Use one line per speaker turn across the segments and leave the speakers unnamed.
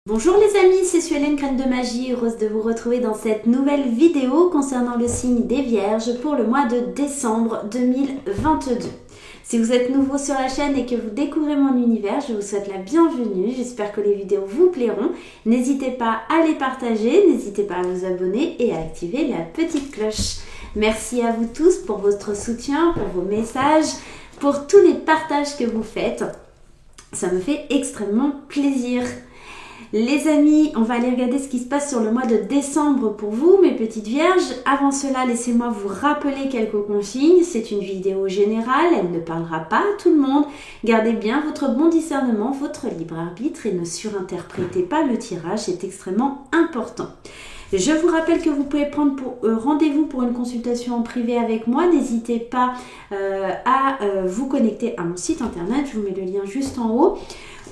Bonjour les amis, c'est Suelen Graine de Magie, heureuse de vous retrouver dans cette nouvelle vidéo concernant le signe des Vierges pour le mois de décembre 2022. Si vous êtes nouveau sur la chaîne et que vous découvrez mon univers, je vous souhaite la bienvenue, j'espère que les vidéos vous plairont. N'hésitez pas à les partager, n'hésitez pas à vous abonner et à activer la petite cloche. Merci à vous tous pour votre soutien, pour vos messages, pour tous les partages que vous faites. Ça me fait extrêmement plaisir. Les amis, on va aller regarder ce qui se passe sur le mois de décembre pour vous, mes petites vierges. Avant cela, laissez-moi vous rappeler quelques consignes. C'est une vidéo générale, elle ne parlera pas à tout le monde. Gardez bien votre bon discernement, votre libre arbitre et ne surinterprétez pas le tirage, c'est extrêmement important. Je vous rappelle que vous pouvez prendre rendez-vous pour une consultation en privé avec moi. N'hésitez pas à vous connecter à mon site internet, je vous mets le lien juste en haut.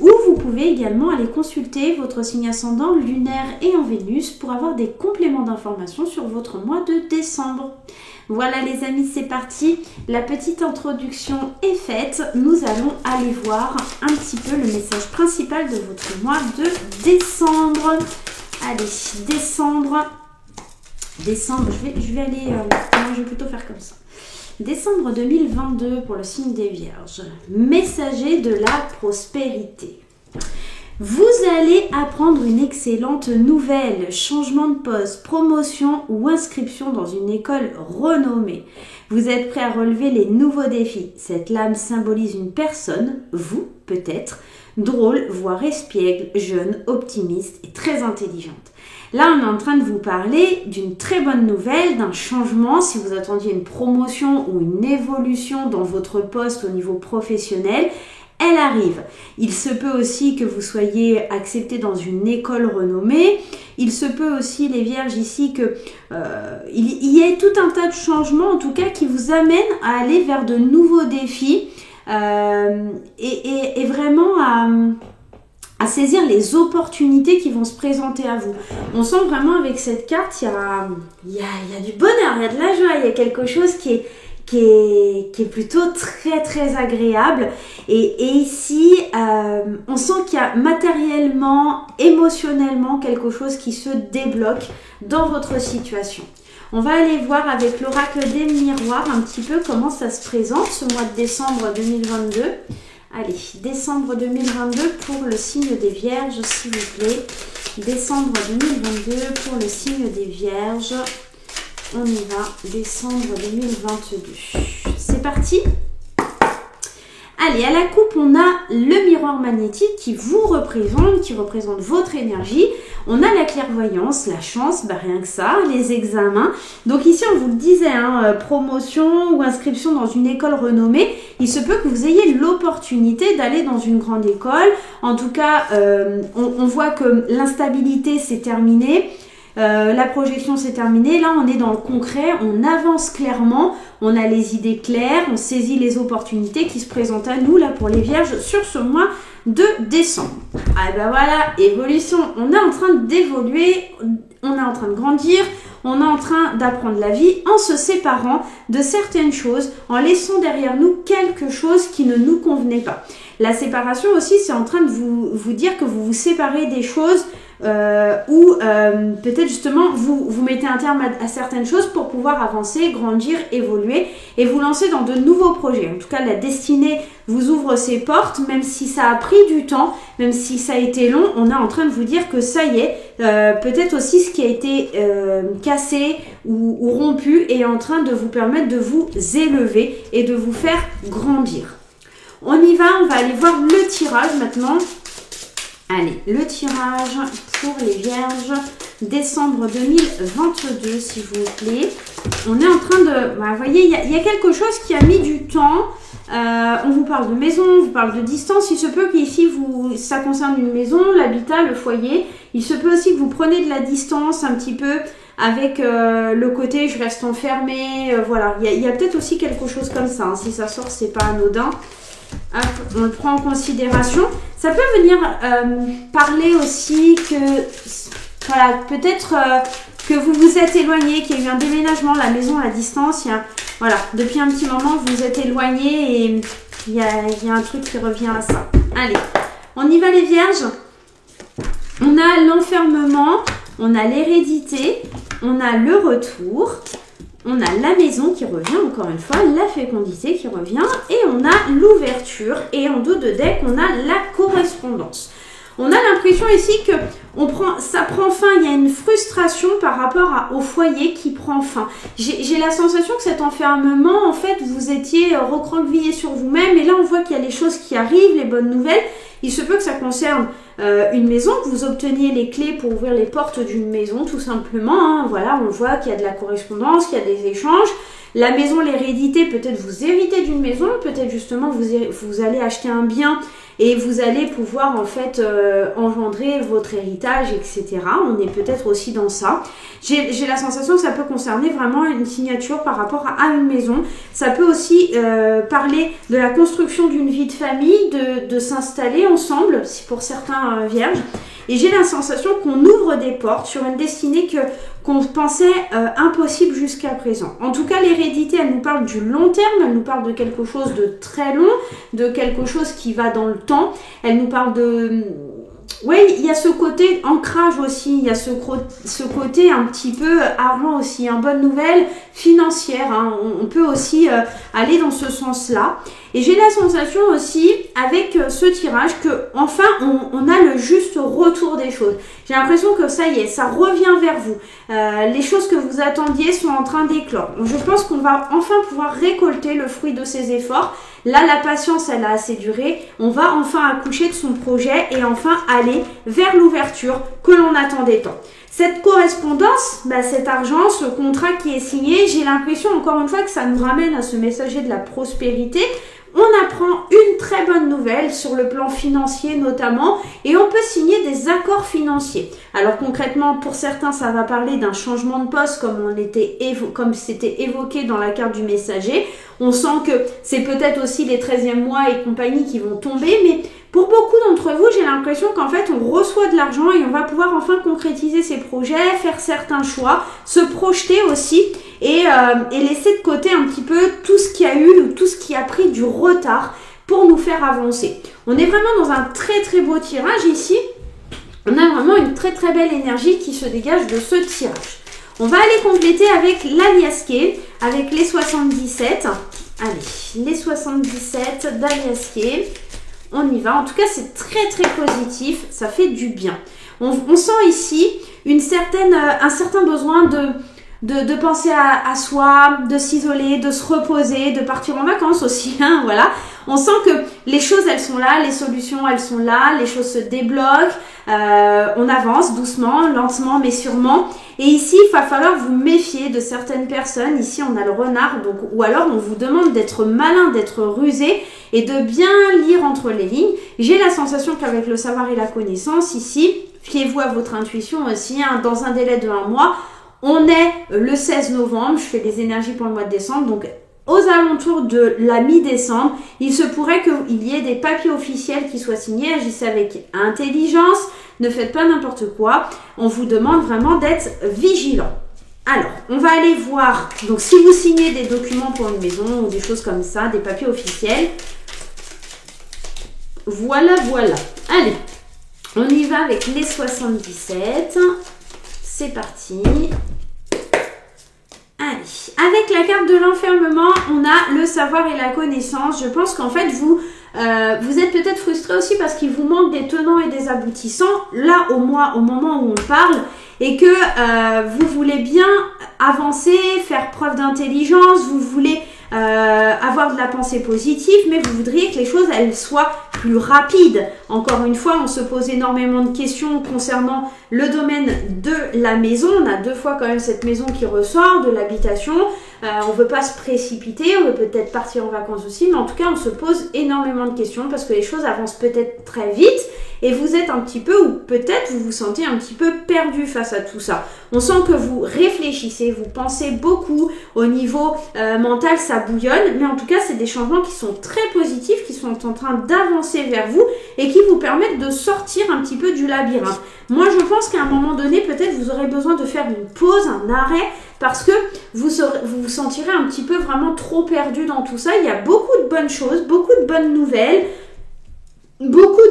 Ou vous pouvez également aller consulter votre signe ascendant lunaire et en Vénus pour avoir des compléments d'informations sur votre mois de décembre. Voilà les amis, c'est parti. La petite introduction est faite. Nous allons aller voir un petit peu le message principal de votre mois de décembre. Allez, décembre, je vais aller, non, je vais plutôt faire comme ça. Décembre 2022 pour le signe des Vierges, messager de la prospérité. Vous allez apprendre une excellente nouvelle, changement de poste, promotion ou inscription dans une école renommée. Vous êtes prêt à relever les nouveaux défis. Cette lame symbolise une personne, vous peut-être, drôle, voire espiègle, jeune, optimiste et très intelligente. Là, on est en train de vous parler d'une très bonne nouvelle, d'un changement. Si vous attendiez une promotion ou une évolution dans votre poste au niveau professionnel, elle arrive. Il se peut aussi que vous soyez accepté dans une école renommée. Il se peut aussi, les Vierges, ici, qu'il y ait tout un tas de changements, en tout cas, qui vous amènent à aller vers de nouveaux défis et vraiment à saisir les opportunités qui vont se présenter à vous. On sent vraiment avec cette carte, il y a du bonheur, il y a de la joie, il y a quelque chose qui est plutôt très très agréable. Et ici, on sent qu'il y a matériellement, émotionnellement quelque chose qui se débloque dans votre situation. On va aller voir avec l'oracle des miroirs un petit peu comment ça se présente ce mois de décembre 2022. Allez, décembre 2022 pour le signe des Vierges, s'il vous plaît. Décembre 2022 pour le signe des Vierges. On y va, décembre 2022. C'est parti. Allez, à la coupe, on a le miroir magnétique qui vous représente, qui représente votre énergie. On a la clairvoyance, la chance, rien que ça, les examens. Donc ici, on vous le disait, promotion ou inscription dans une école renommée. Il se peut que vous ayez l'opportunité d'aller dans une grande école. En tout cas, on voit que l'instabilité s'est terminée. La projection s'est terminée, là on est dans le concret, on avance clairement, on a les idées claires, on saisit les opportunités qui se présentent à nous là pour les Vierges sur ce mois de décembre. Ah ben voilà, évolution, on est en train d'évoluer, on est en train de grandir, on est en train d'apprendre la vie en se séparant de certaines choses, en laissant derrière nous quelque chose qui ne nous convenait pas. La séparation aussi, c'est en train de vous dire que vous vous séparez des choses ou peut-être justement vous mettez un terme à certaines choses pour pouvoir avancer, grandir, évoluer et vous lancer dans de nouveaux projets. En tout cas, la destinée vous ouvre ses portes, même si ça a pris du temps, même si ça a été long, on est en train de vous dire que ça y est, peut-être aussi ce qui a été cassé ou rompu est en train de vous permettre de vous élever et de vous faire grandir. On y va, on va aller voir le tirage maintenant. Allez, le tirage pour les Vierges, décembre 2022, s'il vous plaît. On est en train de... vous voyez, il y a quelque chose qui a mis du temps. On vous parle de maison, on vous parle de distance. Il se peut qu'ici, ça concerne une maison, l'habitat, le foyer. Il se peut aussi que vous preniez de la distance un petit peu avec le côté je reste enfermée. Voilà, il y a peut-être aussi quelque chose comme ça. Si ça sort, c'est pas anodin. Hop, on le prend en considération. Ça peut venir parler aussi que, voilà, peut-être que vous vous êtes éloigné, qu'il y a eu un déménagement, la maison à distance. Voilà, depuis un petit moment, vous vous êtes éloigné et il y a un truc qui revient à ça. Allez, on y va les Vierges. On a l'enfermement, on a l'hérédité, on a le retour, on a la maison qui revient, encore une fois, la fécondité qui revient, et on a l'ouverture, et en dos de deck, on a la correspondance. On a l'impression ici que ça prend fin, il y a une frustration par rapport au foyer qui prend fin. J'ai la sensation que cet enfermement, en fait, vous étiez recroquevillé sur vous-même, et là on voit qu'il y a les choses qui arrivent, les bonnes nouvelles. Il se peut que ça concerne une maison, que vous obteniez les clés pour ouvrir les portes d'une maison, tout simplement. Hein. Voilà, on voit qu'il y a de la correspondance, qu'il y a des échanges. La maison, l'hérédité, peut-être vous héritez d'une maison, peut-être justement vous allez acheter un bien et vous allez pouvoir en fait engendrer votre héritage, etc. On est peut-être aussi dans ça. J'ai la sensation que ça peut concerner vraiment une signature par rapport à une maison. Ça peut aussi parler de la construction d'une vie de famille, de s'installer ensemble, si pour certains vierges. Et j'ai la sensation qu'on ouvre des portes sur une destinée qu'on pensait impossible jusqu'à présent. En tout cas, l'hérédité, elle nous parle du long terme, elle nous parle de quelque chose de très long, de quelque chose qui va dans le temps. Elle nous parle de... Oui, il y a ce côté ancrage aussi, il y a ce côté un petit peu argent aussi, une bonne nouvelle financière. Hein. On peut aussi aller dans ce sens-là. Et j'ai la sensation aussi, avec ce tirage, que enfin on a le juste retour des choses. J'ai l'impression que ça y est, ça revient vers vous. Les choses que vous attendiez sont en train d'éclore. Je pense qu'on va enfin pouvoir récolter le fruit de ces efforts. Là, la patience, elle a assez duré. On va enfin accoucher de son projet et enfin aller vers l'ouverture que l'on attendait tant. Cette correspondance, cet argent, ce contrat qui est signé, j'ai l'impression encore une fois que ça nous ramène à ce messager de la prospérité. On apprend une très bonne nouvelle sur le plan financier notamment et on peut signer des accords financiers. Alors concrètement, pour certains, ça va parler d'un changement de poste comme c'était évoqué dans la carte du messager. On sent que c'est peut-être aussi les 13e mois et compagnie qui vont tomber, mais pour beaucoup d'entre vous, j'ai l'impression qu'en fait, on reçoit de l'argent et on va pouvoir enfin concrétiser ses projets, faire certains choix, se projeter aussi et laisser de côté un petit peu tout ce qui a eu ou tout ce qui a pris du retard pour nous faire avancer. On est vraiment dans un très très beau tirage ici. On a vraiment une très très belle énergie qui se dégage de ce tirage. On va aller compléter avec l'Aliasqué, avec les 77. Allez, les 77 d'Aliasqué. On y va. En tout cas, c'est très très positif. Ça fait du bien. On sent ici un certain besoin de penser à soi, de s'isoler, de se reposer, de partir en vacances aussi. Hein, voilà. On sent que les choses, elles sont là, les solutions, elles sont là, les choses se débloquent. On avance doucement, lentement, mais sûrement. Et ici, il va falloir vous méfier de certaines personnes. Ici, on a le renard, donc, ou alors on vous demande d'être malin, d'être rusé et de bien lire entre les lignes. J'ai la sensation qu'avec le savoir et la connaissance, ici, fiez-vous à votre intuition aussi, hein, dans un délai de 1 mois. On est le 16 novembre, je fais des énergies pour le mois de décembre, donc aux alentours de la mi-décembre, il se pourrait qu'il y ait des papiers officiels qui soient signés. Agissez avec intelligence, ne faites pas n'importe quoi. On vous demande vraiment d'être vigilant. Alors, on va aller voir, donc si vous signez des documents pour une maison ou des choses comme ça, des papiers officiels, voilà. Allez, on y va avec les 77. C'est parti. Allez, avec la carte de l'enfermement, on a le savoir et la connaissance. Je pense qu'en fait, vous êtes peut-être frustré aussi parce qu'il vous manque des tenants et des aboutissants, là au moment où on parle, et que vous voulez bien avancer, faire preuve d'intelligence, vous voulez avoir de la pensée positive, mais vous voudriez que les choses elles soient plus rapides. Encore une fois, on se pose énormément de questions concernant le domaine de la maison. On a 2 fois quand même cette maison qui ressort, de l'habitation. On ne veut pas se précipiter, on veut peut-être partir en vacances aussi, mais en tout cas on se pose énormément de questions parce que les choses avancent peut-être très vite et vous êtes un petit peu, ou peut-être vous vous sentez un petit peu perdu face à tout ça. On sent que vous réfléchissez, vous pensez beaucoup au niveau mental, ça bouillonne, mais en tout cas c'est des changements qui sont très positifs, qui sont en train d'avancer vers vous et qui vous permettent de sortir un petit peu du labyrinthe. Moi je pense qu'à un moment donné, peut-être vous aurez besoin de faire une pause, un arrêt, parce que vous vous sentirez un petit peu vraiment trop perdu dans tout ça. Il y a beaucoup de bonnes choses, beaucoup de bonnes nouvelles, beaucoup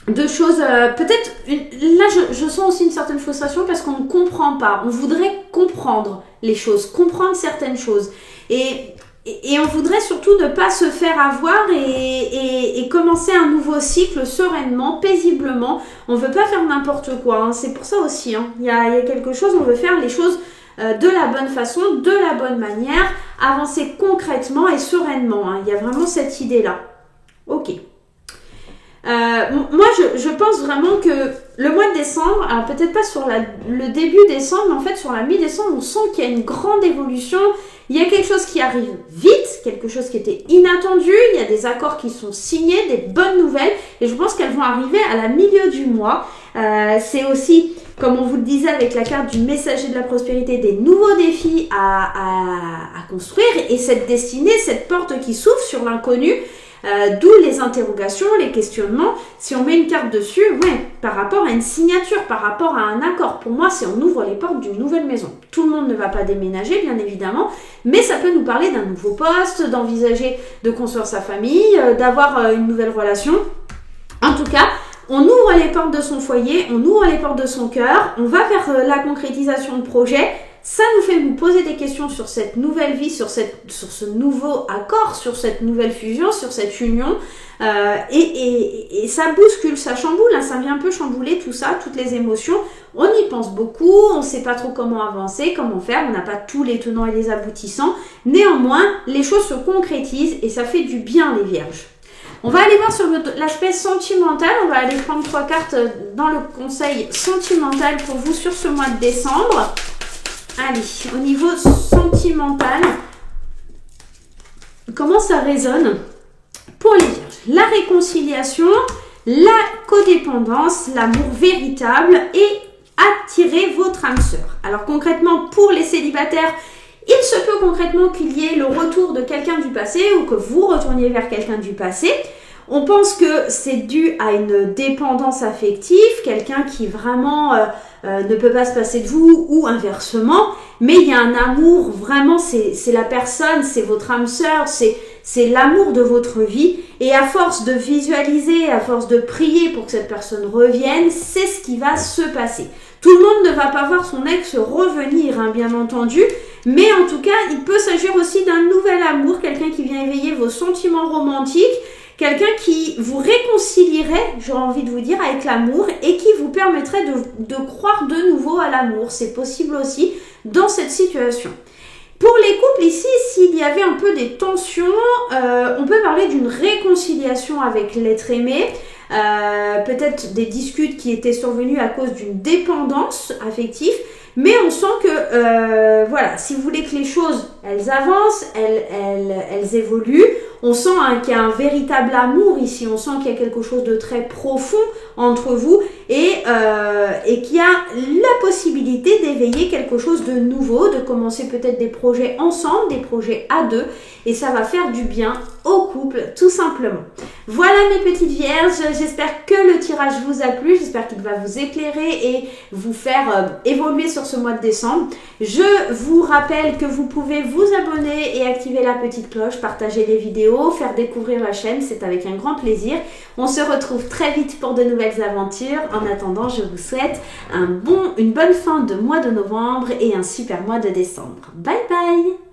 de choses, peut-être, là je sens aussi une certaine frustration parce qu'on ne comprend pas. On voudrait comprendre les choses, comprendre certaines choses. Et on voudrait surtout ne pas se faire avoir et commencer un nouveau cycle sereinement, paisiblement. On ne veut pas faire n'importe quoi, hein. C'est pour ça aussi, hein. Il y a quelque chose, on veut faire les choses de la bonne façon, de la bonne manière, avancer concrètement et sereinement, hein. Il y a vraiment cette idée-là. Ok. Moi, je pense vraiment que le mois de décembre, alors peut-être pas sur le début décembre, mais en fait sur la mi-décembre, on sent qu'il y a une grande évolution. Il y a quelque chose qui arrive vite, quelque chose qui était inattendu. Il y a des accords qui sont signés, des bonnes nouvelles, et je pense qu'elles vont arriver à la milieu du mois. C'est aussi, comme on vous le disait avec la carte du messager de la prospérité, des nouveaux défis à construire, et cette destinée, cette porte qui s'ouvre sur l'inconnu. D'où les interrogations, les questionnements. Si on met une carte dessus, ouais, par rapport à une signature, par rapport à un accord, pour moi, c'est on ouvre les portes d'une nouvelle maison. Tout le monde ne va pas déménager, bien évidemment, mais ça peut nous parler d'un nouveau poste, d'envisager de construire sa famille, d'avoir une nouvelle relation. En tout cas, on ouvre les portes de son foyer, on ouvre les portes de son cœur, on va vers la concrétisation de projet. Ça nous fait vous poser des questions sur cette nouvelle vie, sur ce nouveau accord, sur cette nouvelle fusion, sur cette union. Et ça bouscule, ça chamboule, hein, ça vient un peu chambouler tout ça, toutes les émotions. On y pense beaucoup, on ne sait pas trop comment avancer, comment faire, on n'a pas tous les tenants et les aboutissants. Néanmoins, les choses se concrétisent et ça fait du bien les vierges. On va aller voir sur l'aspect sentimental, on va aller prendre 3 cartes dans le conseil sentimental pour vous sur ce mois de décembre. Allez, au niveau sentimental, comment ça résonne pour les vierges? La réconciliation, la codépendance, l'amour véritable et attirer votre âme sœur. Alors concrètement, pour les célibataires, il se peut concrètement qu'il y ait le retour de quelqu'un du passé ou que vous retourniez vers quelqu'un du passé. On pense que c'est dû à une dépendance affective, quelqu'un qui vraiment ne peut pas se passer de vous ou inversement, mais il y a un amour, vraiment c'est la personne, c'est votre âme sœur, c'est l'amour de votre vie, et à force de visualiser, à force de prier pour que cette personne revienne, c'est ce qui va se passer. Tout le monde ne va pas voir son ex revenir, hein, bien entendu, mais en tout cas, il peut s'agir aussi d'un nouvel amour, quelqu'un qui vient éveiller vos sentiments romantiques, quelqu'un qui vous réconcilierait, j'aurais envie de vous dire, avec l'amour et qui vous permettrait de croire de nouveau à l'amour. C'est possible aussi dans cette situation. Pour les couples ici, s'il y avait un peu des tensions, on peut parler d'une réconciliation avec l'être aimé, peut-être des disputes qui étaient survenues à cause d'une dépendance affective, mais on sent que, voilà, si vous voulez que les choses, elles avancent, elles évoluent, on sent qu'il y a un véritable amour ici, on sent qu'il y a quelque chose de très profond entre vous et qu'il y a la possibilité d'éveiller quelque chose de nouveau, de commencer peut-être des projets ensemble, des projets à deux, et ça va faire du bien au couple, tout simplement. Voilà mes petites vierges, j'espère que le tirage vous a plu, j'espère qu'il va vous éclairer et vous faire évoluer sur ce mois de décembre. Je vous rappelle que vous pouvez vous abonner et activer la petite cloche, partager les vidéos, faire découvrir la chaîne, c'est avec un grand plaisir. On se retrouve très vite pour de nouvelles aventures. En attendant, je vous souhaite une bonne fin de mois de novembre et un super mois de décembre. Bye bye!